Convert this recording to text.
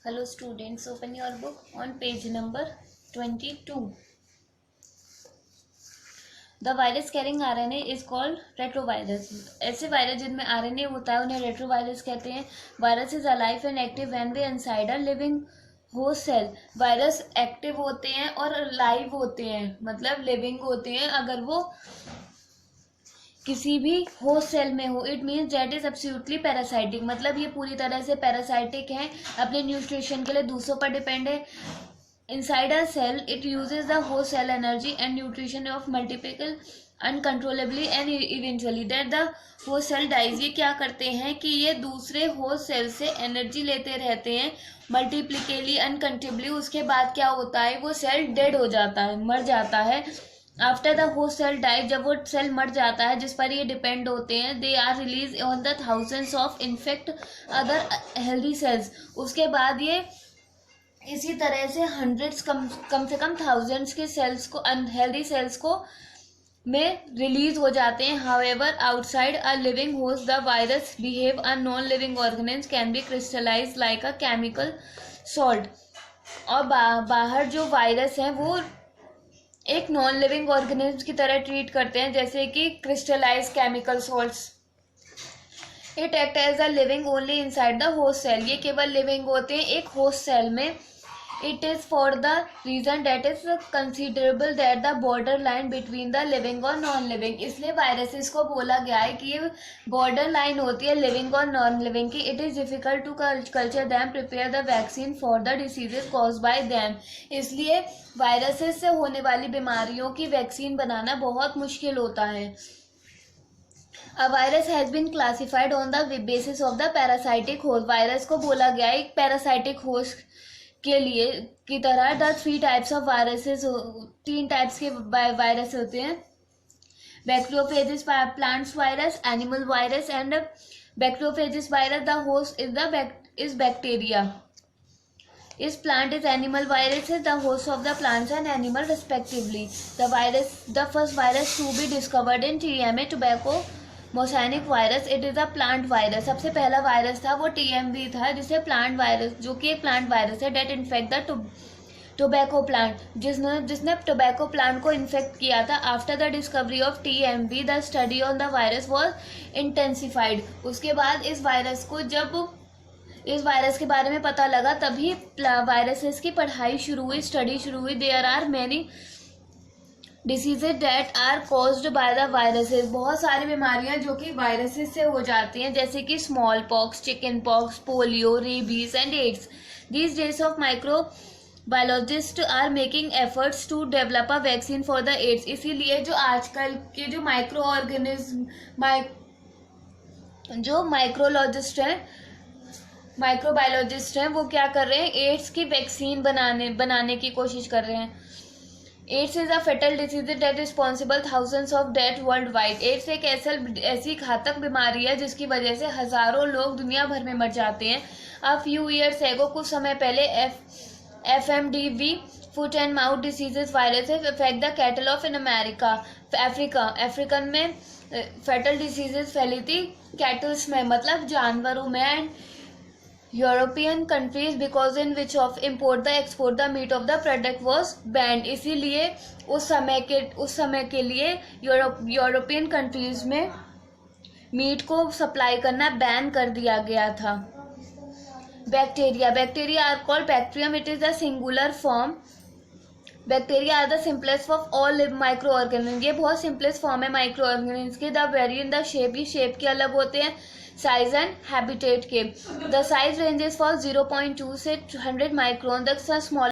Hello students, open your book on page number 22. The virus carrying RNA is called retrovirus. ऐसे virus जिनमें RNA होता है उन्हें retrovirus कहते हैं. Virus is alive and active when they inside a living host cell. Virus active होते हैं और लाइव होते हैं, मतलब लिविंग होते हैं अगर वो किसी भी होस्ट सेल में हो. It means that is absolutely parasitic, मतलब ये पूरी तरह से पैरासाइटिक है, अपने न्यूट्रिशन के लिए दूसरों पर डिपेंड है. Inside a cell it uses the host cell energy and nutrition of multiple uncontrollably and eventually that the host cell dies. ये क्या करते हैं कि ये दूसरे होस्ट सेल से एनर्जी लेते रहते हैं मल्टीप्लिकली अनकंट्रोलेबली. उसके बाद क्या होता है, वो सेल डेड हो जाता है, मर जाता है. After the host cell die, जब वो सेल मर जाता है जिस पर ये डिपेंड होते हैं, they are release on the thousands of infect other healthy cells. उसके बाद ये इसी तरह से हंड्रेड्स कम से कम थाउजेंड्स के सेल्स को, अनहेल्दी सेल्स को में रिलीज हो जाते हैं. However outside a living host the virus behave a non living organism can be crystallize like a chemical salt. और बाहर जो वायरस है वो एक नॉन लिविंग ऑर्गेनिज्म की तरह ट्रीट करते हैं, जैसे कि crystallize chemical salts. It act as a living only inside the host cell. ये केवल लिविंग होते हैं एक होस्ट सेल में. It is for the reason that is considerable that the border line between the living और non living. इसलिए viruses को बोला गया है कि ये बॉर्डर लाइन होती है लिविंग और नॉन लिविंग की. It is difficult to culture them, prepare the vaccine for the diseases caused by them. इसलिए वायरसेस से होने वाली बीमारियों की वैक्सीन बनाना बहुत मुश्किल होता है. A virus has been classified on the basis of the parasitic host. Virus को बोला गया है एक पैरासाइटिक होस्ट के लिए की तरह. The 3 types of viruses, 3 types के वायरस होते हैं. Bacteriophages plants virus, animal virus and bacteriophages virus. The host is bacteria. Is plant is animal virus is the host of the plants and animal respectively. The first virus to be discovered in TMA tobacco mosaic virus. It is a plant virus. सबसे पहला virus था वो TMV था, जिसे plant virus, जो कि एक plant virus है, that infect the tobacco plant, जिसने टोबैको प्लांट को इन्फेक्ट किया था. After the discovery of TMV the study on the virus was intensified. उसके बाद इस वायरस के बारे में पता लगा तभी वायरसेस की पढ़ाई शुरू हुई, स्टडी शुरू हुई. There are many diseases that are caused by the viruses. बहुत सारी बीमारियां जो कि वायरसेस से हो जाती हैं, जैसे कि small pox, chicken pox, polio, rabies and AIDS. These days of microbiologist are making efforts to develop a vaccine for the AIDS. इसीलिए जो आजकल के जो माइक्रोबायोलॉजिस्ट हैं वो क्या कर रहे हैं, एड्स की वैक्सीन बनाने की कोशिश कर रहे हैं. AIDS is a fatal disease that responsible thousands of death worldwide. AIDS एक ऐसी घातक बीमारी है जिसकी वजह से हजारों लोग दुनिया भर में मर जाते हैं. अ फ्यू ईयर्स एगो, कुछ समय पहले, FMDV foot and mouth diseases viruses affect the cattle of in African में फेटल डिसीजेस फैली थी कैटल्स में, मतलब जानवरों में. And European countries because in which of import the export the meat of the product was banned. इसीलिए उस समय के लिए यूरोपियन कंट्रीज में मीट को सप्लाई करना बैन कर दिया गया था. Bacteria are called bacterium. It is the singular form. Bacteria are the simplest of all microorganism. ये बहुत सिंपलेस्ट फॉर्म है माइक्रो ऑर्गेनिज्म के. The very in the shape, ये शेप के अलग होते हैं, साइज एंड हैबिटेट के. द साइज रेंजेस फॉर 0.2 से 100 माइक्रोन. The small